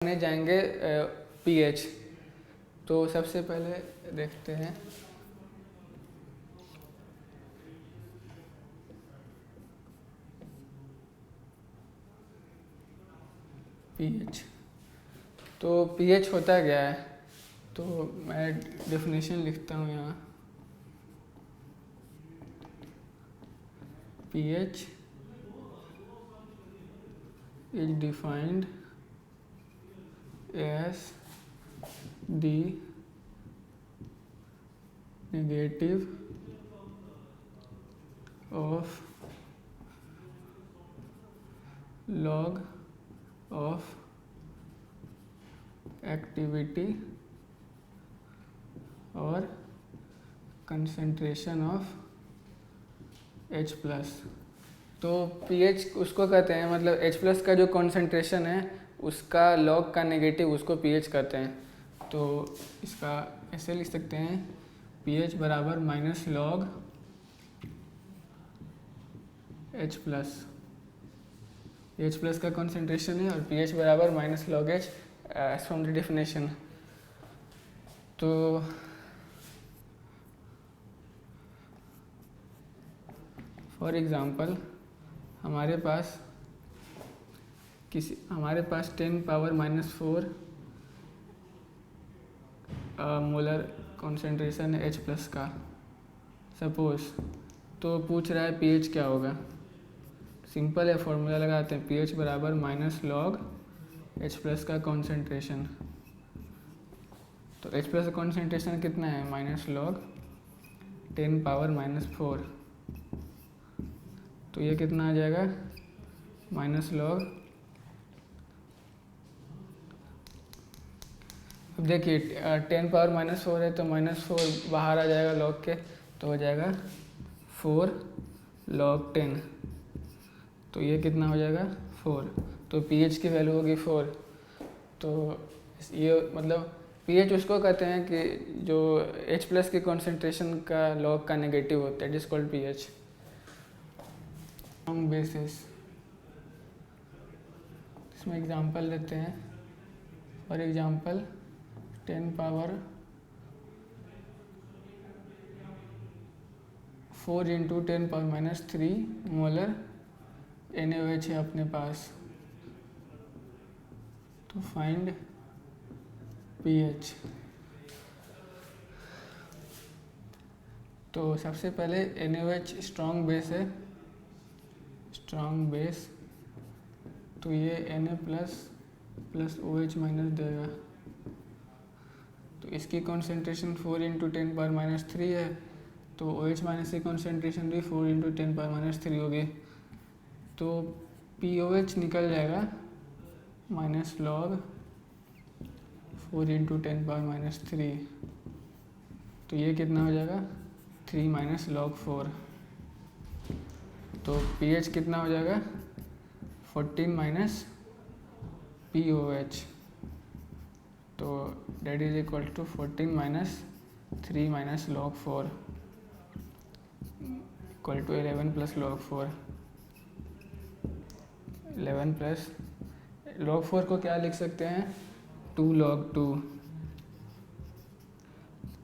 करने जाएंगे पीएच। तो सबसे पहले देखते हैं पीएच। तो पीएच होता क्या है, तो मैं डेफिनेशन लिखता हूँ यहाँ। pH is defined as the negative of log of activity और concentration of H प्लस। तो pH उसको कहते हैं, मतलब H प्लस का जो कॉन्सेंट्रेशन है उसका लॉग का नेगेटिव, उसको pH कहते हैं। तो इसका ऐसे लिख सकते हैं, pH बराबर minus log H plus. H plus का कॉन्सेंट्रेशन है और pH बराबर minus log H as from the definition. तो फॉर एग्ज़ाम्पल हमारे पास 10 पावर माइनस 4 मोलर कॉन्सेंट्रेशन है H प्लस का सपोज। तो पूछ रहा है pH क्या होगा। सिंपल है, फॉर्मूला लगाते हैं, pH बराबर माइनस लॉग H प्लस का कॉन्सेंट्रेशन। तो H प्लस का कॉन्सेंट्रेशन कितना है, माइनस लॉग 10 पावर माइनस 4। तो ये कितना आ जाएगा, माइनस लॉग, अब देखिए 10 पावर माइनस 4 है तो माइनस 4 बाहर आ जाएगा लॉग के, तो हो जाएगा 4 लॉग 10। तो ये कितना हो जाएगा 4। तो pH की वैल्यू होगी 4। तो ये मतलब pH उसको कहते हैं कि जो H प्लस के कॉन्सेंट्रेशन का लॉग का नेगेटिव होता है, it is called pH। Strong bases, इसमें एग्जांपल लेते हैं। For example 10 power 4 into 10 power minus 3 molar NaOH है अपने पास। तो फाइंड pH। तो सबसे पहले NaOH स्ट्रॉन्ग बेस है, स्ट्रॉन्ग बेस, तो ये Na प्लस OH माइनस देगा। तो इसकी कॉन्सेंट्रेशन 4 इंटू 10 पावर माइनस 3 है, तो OH माइनस की कॉन्सेंट्रेशन भी 4 इंटू 10 पावर माइनस 3 होगी। तो POH निकल जाएगा minus log 4 into 10 power minus 3। तो ये कितना हो जाएगा, 3 माइनस लॉग 4। तो pH कितना हो जाएगा, 14 माइनस POH। तो that is equal to 14 minus 3 minus log 4 equal to 11 plus log 4। 11 plus log 4 को क्या लिख सकते हैं, 2 log 2।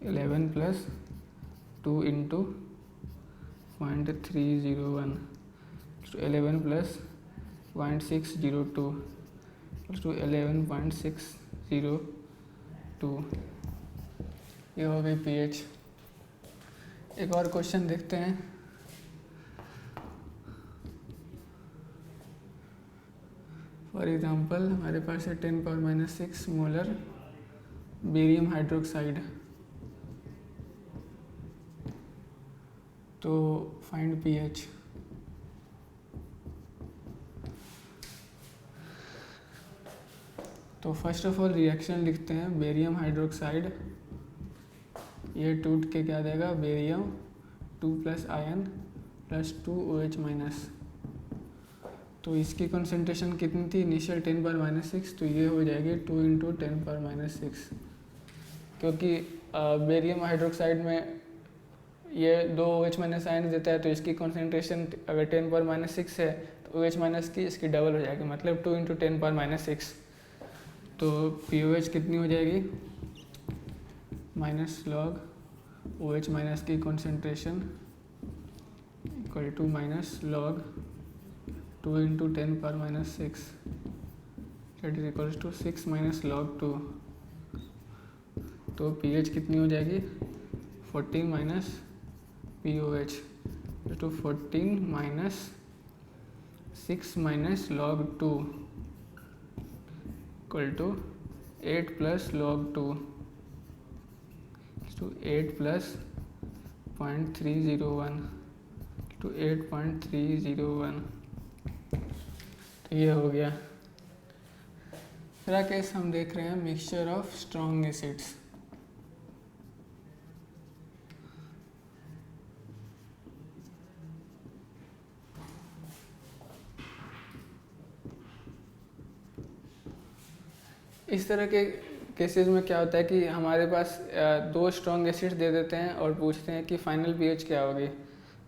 11 plus 2 into 0.301 to 11 plus 0.602 to 11.602। ये हो गई pH। एक और क्वेश्चन देखते हैं। फॉर एग्जांपल हमारे पास है 10 power minus 6 molar barium hydroxide. तो फाइंड pH। तो फर्स्ट ऑफ ऑल रिएक्शन लिखते हैं, बेरियम हाइड्रोक्साइड, ये टूट के क्या देगा, barium 2 plus ion plus 2 OH minus. तो इसकी कंसंट्रेशन कितनी थी इनिशियल, 10 पावर माइनस 6, तो ये हो जाएगी 2 इंटू 10 पावर माइनस 6। क्योंकि बेरियम हाइड्रोक्साइड में ये 2 OH माइनस आयन देता है, तो इसकी कंसंट्रेशन अगर 10 पावर माइनस 6 है तो OH माइनस की इसकी डबल हो जाएगी, मतलब 2 इंटू 10 पावर माइनस 6। तो POH कितनी हो जाएगी, माइनस लॉग OH माइनस की concentration equal to minus log 2 into 10 power minus 6 that is equals to 6 minus log 2। तो pH कितनी हो जाएगी, 14 minus POH to 14 minus 6 minus log 2 equal to 8 plus log 2 to 8 plus 0.301 to 8.301। तो ये हो गया। फिर केस हम देख रहे हैं मिक्सचर ऑफ स्ट्रॉन्ग एसिड्स। इस तरह के केसेस में क्या होता है कि हमारे पास दो स्ट्रॉन्ग एसिड्स दे देते हैं और पूछते हैं कि फाइनल पीएच क्या होगी,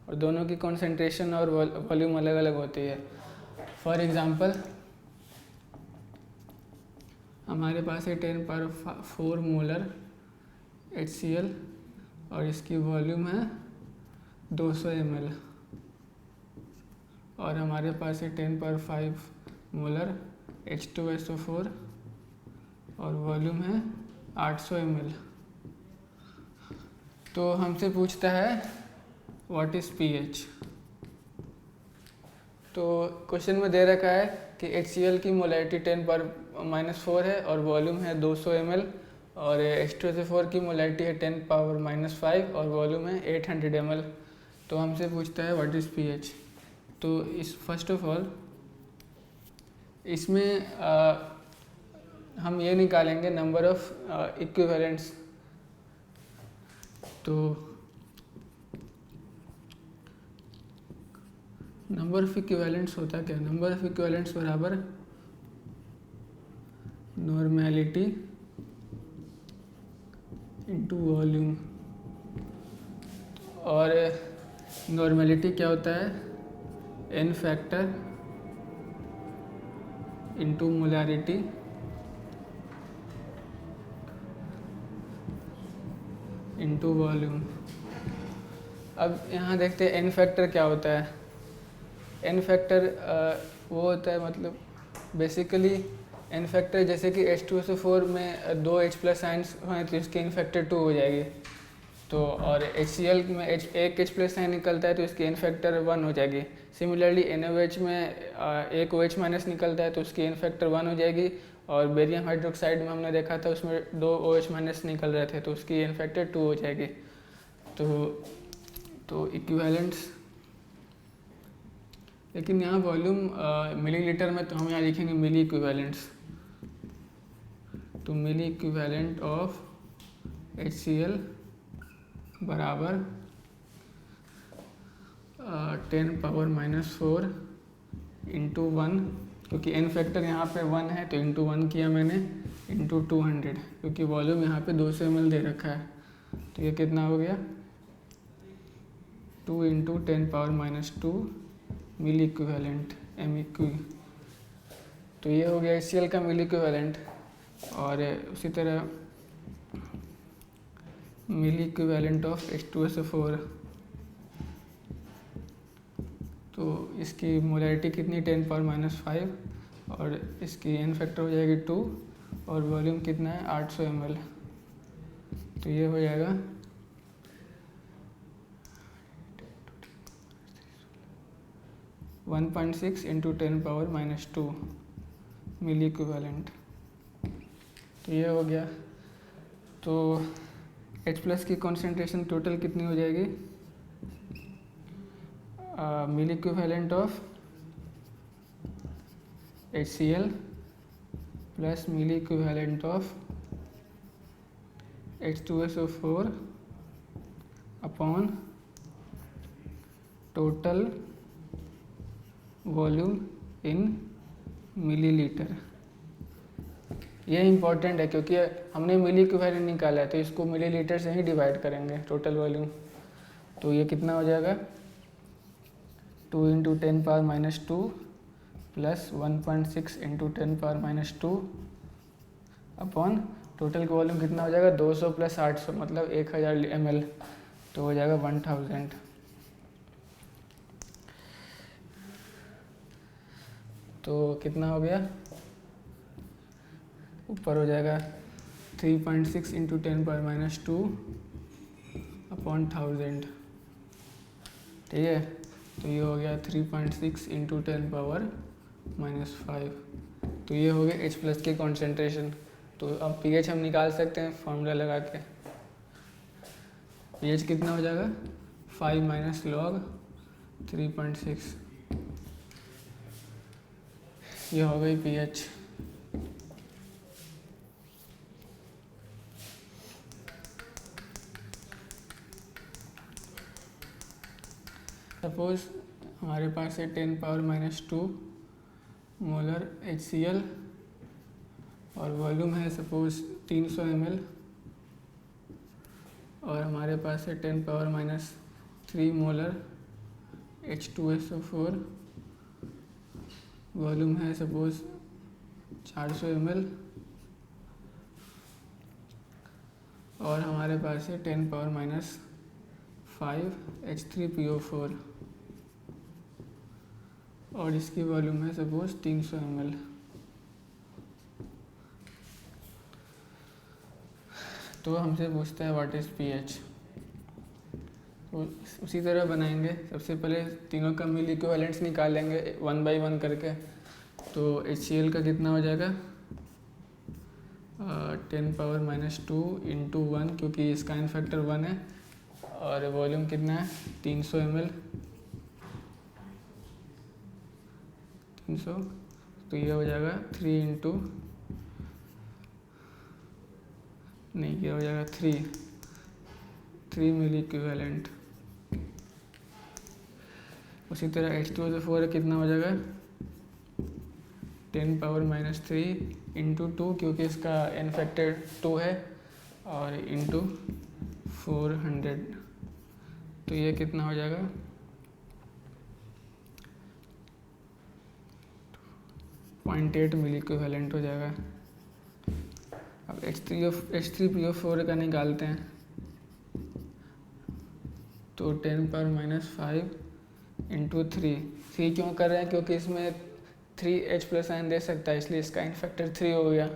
और दोनों की कॉन्सेंट्रेशन और वॉल्यूम अलग अलग होती है। फॉर एग्जांपल हमारे पास है 10⁴ मोलर HCl और इसकी वॉल्यूम है 200 ml, और हमारे पास है 10⁵ मोलर H2SO4 और वॉल्यूम है 800 ml। तो हमसे पूछता है व्हाट इज़ pH। तो क्वेश्चन में दे रखा है कि HCl की मोलैरिटी 10⁻⁻4 है और वॉल्यूम है 200 ml, और H2SO4 की मोलैरिटी है 10⁻⁻5 और वॉल्यूम है 800 ml। तो हमसे पूछता है व्हाट इज़ pH। तो इस फर्स्ट ऑफ ऑल इसमें हम ये निकालेंगे नंबर ऑफ इक्विवेलेंट्स। तो नंबर ऑफ इक्विवेलेंट्स होता क्या, नंबर ऑफ इक्विवेलेंट्स बराबर नॉर्मेलिटी इनटू वॉल्यूम। और नॉर्मेलिटी क्या होता है, n factor into molarity into volume. अब यहाँ देखते हैं n फैक्टर क्या होता है। n फैक्टर वो होता है, मतलब बेसिकली n फैक्टर जैसे कि H2SO4 में 2 H प्लस आइंस हैं तो इसकी n फैक्टर 2 हो जाएगी। तो और HCl में एक H प्लस आइन निकलता है तो इसकी n फैक्टर 1 हो जाएगी। सिमिलरली NaOH में एक OH माइनस निकलता है तो उसकी n फैक्टर 1 हो जाएगी। और बेरियम हाइड्रोक्साइड में हमने देखा था उसमें 2 OH माइनस निकल रहे थे तो उसकी n फैक्टर 2 हो जाएगी। तो इक्विवेलेंट्स, लेकिन यहाँ वॉल्यूम मिलीलीटर में, तो हम यहाँ लिखेंगे मिली इक्विवेलेंट्स। तो मिली इक्विवेलेंट ऑफ HCl बराबर 10⁻⁻4 इंटू 1, क्योंकि n फैक्टर यहाँ पे 1 है तो इंटू 1 किया मैंने, इंटू 200, क्योंकि वॉल्यूम यहाँ पे 200 ml दे रखा है। तो ये कितना हो गया, 2 इंटू 10⁻⁻2 मिली इक्विवेलेंट MEQ। तो ये हो गया HCl का मिली इक्विवेलेंट। और उसी तरह मिली इक्विवेलेंट ऑफ H2SO4, तो इसकी मोलैरिटी कितनी 10⁻⁻5 और इसकी n फैक्टर हो जाएगी 2 और वॉल्यूम कितना है 800 ml। तो ये हो जाएगा 1.6 इंटू 10⁻⁻2 मिली इक्विवेलेंट। तो ये हो गया। तो H प्लस की कॉन्सेंट्रेशन टोटल कितनी हो जाएगी, milliequivalent of HCl plus milliequivalent of H2SO4 upon total volume in millilitre. ये इम्पॉर्टेंट है क्योंकि हमने मिली इक्विवेलेंट निकाला है तो इसको मिलीलीटर से ही डिवाइड करेंगे टोटल वॉल्यूम। तो ये कितना हो जाएगा, 2 into 10⁻⁻2 plus 1.6 into 10⁻⁻2 upon total का वॉल्यूम कितना हो जाएगा 200 प्लस 800 मतलब 1000 ml, तो हो जाएगा 1000। तो कितना हो गया, ऊपर हो जाएगा 3.6 इंटू 10⁻² अपॉन 1000, ठीक है। तो ये हो गया 3.6 इंटू 10⁻⁻5। तो ये हो गया H+ के कॉन्सेंट्रेशन। तो अब pH हम निकाल सकते हैं फॉर्मूला लगा के। pH कितना हो जाएगा 5 - log 3.6, ये हो गई pH। सपोज हमारे पास है 10⁻² मोलर HCl और वॉल्यूम है सपोज 300 ml, और हमारे पास है 10⁻³ मोलर H2SO4, वॉल्यूम है सपोज 400 ml, और हमारे पास है 10⁻⁵ H3PO4 और इसकी वॉल्यूम है सपोज 300 ml। तो हमसे पूछता है व्हाट इज़ pH। तो उसी तरह बनाएंगे, सबसे पहले तीनों का मिल इक्विवेलेंट्स निकालेंगे 1 बाई 1 करके। तो HCl का कितना हो जाएगा 10⁻² इंटू 1, क्योंकि इसका इन फैक्टर 1 है, और वॉल्यूम कितना है 300 ml, 300। तो ये हो जाएगा 3 इंटू, नहीं ये हो जाएगा 3 मिली इक्विवेलेंट। उसी तरह H2SO4 कितना हो जाएगा 10⁻³ इंटू 2, क्योंकि इसका n फैक्टर 2 है, और इंटू 400। तो ये कितना हो जाएगा 0.8 मिली इक्विवेलेंट हो जाएगा। अब H3PO4 का निकालते हैं। तो 10⁻⁵ इंटू 3 क्यों कर रहे हैं, क्योंकि इसमें 3H+ आयन दे सकता है, इसलिए इसका इन फैक्टर 3 हो गया।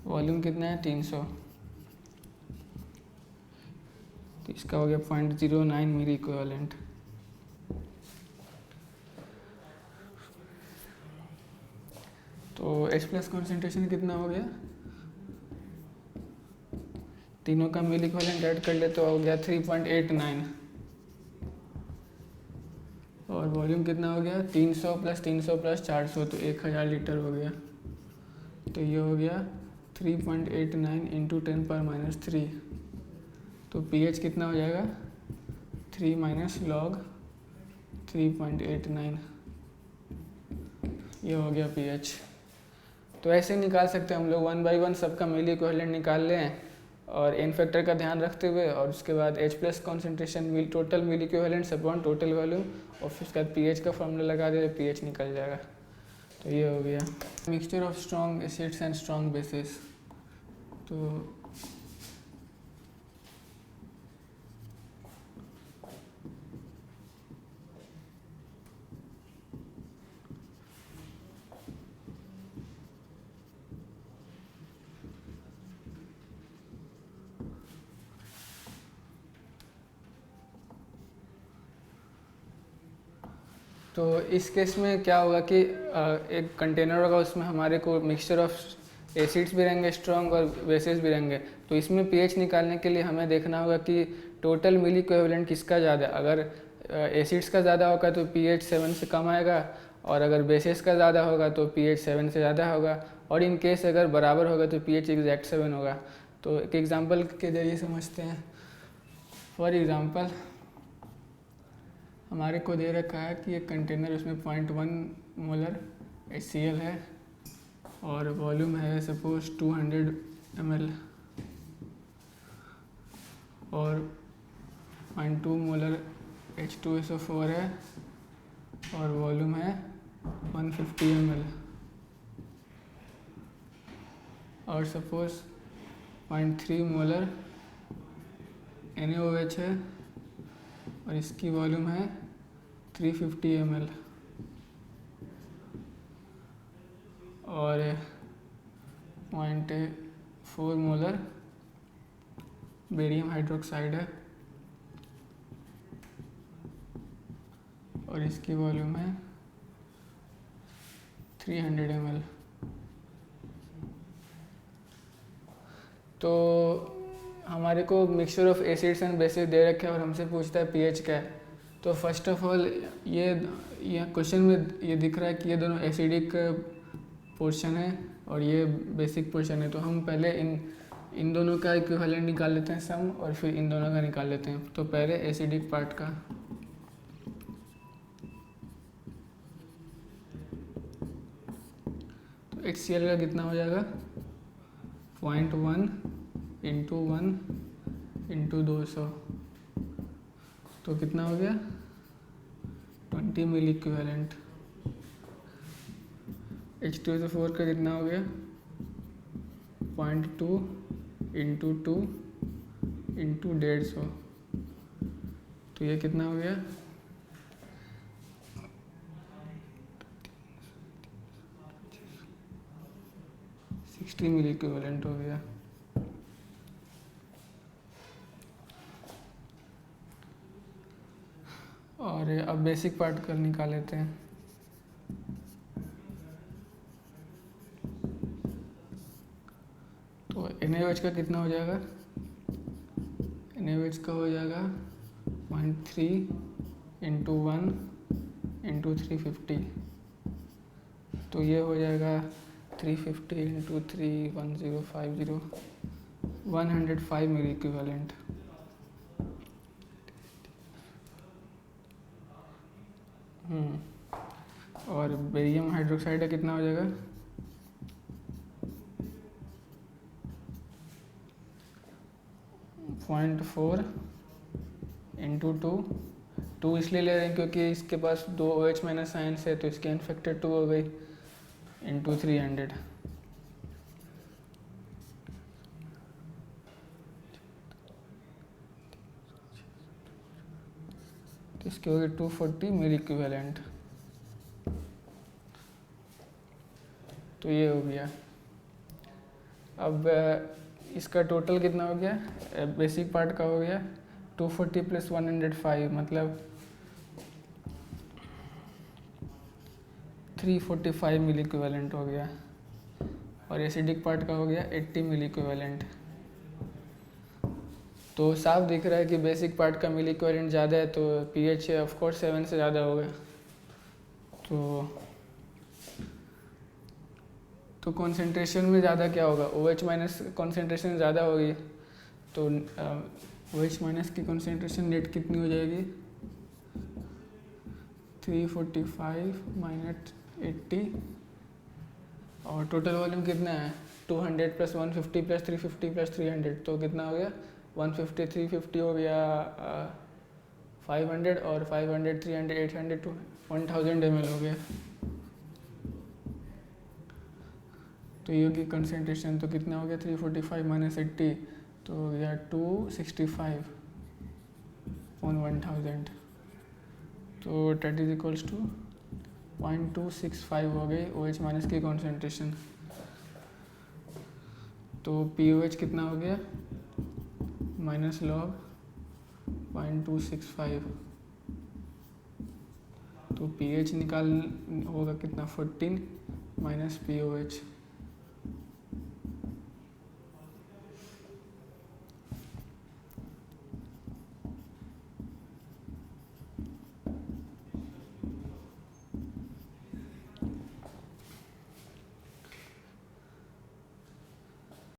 वॉल्यूम कितना है 300, तो इसका हो गया 0.09 मिली इक्विवेलेंट। तो H+ कॉन्सेंट्रेशन कितना हो गया, तीनों का मिली इक्विवेलेंट ऐड कर ले तो हो गया 3.89, और वॉल्यूम कितना हो गया 300 + 300 + 400, तो 1000 लीटर हो गया। तो ये हो गया 3.89 इंटू 10⁻⁻3। तो pH कितना हो जाएगा 3 - log 3.89, ये हो गया pH। तो ऐसे निकाल सकते हैं हम लोग 1 बाई 1 सबका मिली इक्विवेलेंट निकाल लें, और n फैक्टर का ध्यान रखते हुए, और उसके बाद H+ कॉन्सेंट्रेशन टोटल मिली इक्विवेलेंट्स अपॉन टोटल वॉल्यूम, और फिर उसके बाद pH का फॉर्मूला लगा दे, pH निकल जाएगा। तो ये हो गया mixture of strong acids and strong bases. तो इस केस में क्या होगा कि एक कंटेनर होगा, उसमें हमारे को मिक्सचर ऑफ एसिड्स भी रहेंगे स्ट्रॉन्ग और बेसिस भी रहेंगे। तो इसमें pH निकालने के लिए हमें देखना होगा कि टोटल मिली इक्विवेलेंट किसका ज़्यादा है। अगर एसिड्स का ज़्यादा होगा तो pH 7 से कम आएगा, और अगर बेसिस का ज़्यादा होगा तो pH 7 से ज़्यादा होगा, और इन केस अगर बराबर होगा तो pH एग्जैक्ट 7 होगा। तो एक एग्जांपल के जरिए समझते हैं। फॉर एग्ज़ाम्पल हमारे को दे रखा है कि एक कंटेनर, उसमें 0.1 मोलर HCl है, और वॉल्यूम है सपोज 200 ml, और 0.2 मोलर H2SO4 है, और वॉल्यूम है 150 ml। और सपोज 0.3 मोलर NaOH है और इसकी वॉल्यूम है 350 ml और 0.4 मोलर बेरियम हाइड्रोक्साइड है और इसकी वॉल्यूम है 300 ml। तो हमारे को mixture of acids and bases दे रखे हैं और हमसे पूछता है पीएच क्या है। तो फर्स्ट ऑफ ऑल ये क्वेश्चन में ये दिख रहा है कि ये दोनों एसिडिक पोर्शन है और ये बेसिक पोर्शन है। तो हम पहले इन दोनों का इक्विवेलेंट निकाल लेते हैं सम और फिर इन दोनों का निकाल लेते हैं। तो पहले एसिडिक पार्ट का, तो HCl का कितना हो जाएगा 0.1 इंटू 1 इंटू 200, तो कितना हो गया 20 मिली इक्विवेलेंट। H2SO4 का कितना हो गया 0.2 इंटू 2 इंटू 150, तो ये कितना हो गया 60 मिली इक्विवेलेंट हो गया। और अब बेसिक पार्ट कर निकाल लेते हैं। तो NaOH का कितना हो जाएगा, NaOH का हो जाएगा 0.3 इंटू 1 इंटू 350, तो ये हो जाएगा 350 इंटू 3 1050 105 मिली इक्विवेलेंट। और बेरियम हाइड्रोक्साइड का कितना हो जाएगा 0.4 इंटू 2 इसलिए ले रहे हैं क्योंकि इसके पास 2 OH माइनस आयंस है, तो इसके इन्फेक्टेड 2 हो गई इंटू 300। तो इसके हो गए 240 मिली इक्विवेलेंट। तो ये हो गया। अब इसका टोटल कितना हो गया, बेसिक पार्ट का हो गया 240 प्लस 105 मतलब 345 मिली इक्विवेलेंट हो गया। और एसिडिक पार्ट का हो गया 80 मिली इक्विवेलेंट। तो साफ दिख रहा है कि बेसिक पार्ट का मिली इक्विवेलेंट ज़्यादा है, तो पीएच ऑफ कोर्स 7 से ज़्यादा होगा। तो कॉन्सेंट्रेशन में ज़्यादा क्या होगा, OH माइनस कॉन्सेंट्रेशन ज़्यादा होगी, तो OH माइनस की कॉन्सेंट्रेशन नेट कितनी हो जाएगी 345 माइनस 80 और टोटल वॉल्यूम कितना है 200 प्लस 150 प्लस 350 प्लस 300, तो कितना हो गया 150 350 हो गया 500 और 500 300 800 to 1000 ml हो गया। तो ये होगी कंसेंट्रेशन। तो कितना हो गया 345 माइनस 80, तो हो गया 265 ऑन 1000, तो डेट इज इक्वल्स टू 0.265 हो गई OH माइनस की कॉन्सेंट्रेशन। तो POH कितना हो गया माइनस लॉग 0.265, तो pH निकाल होगा कितना 14 माइनस POH।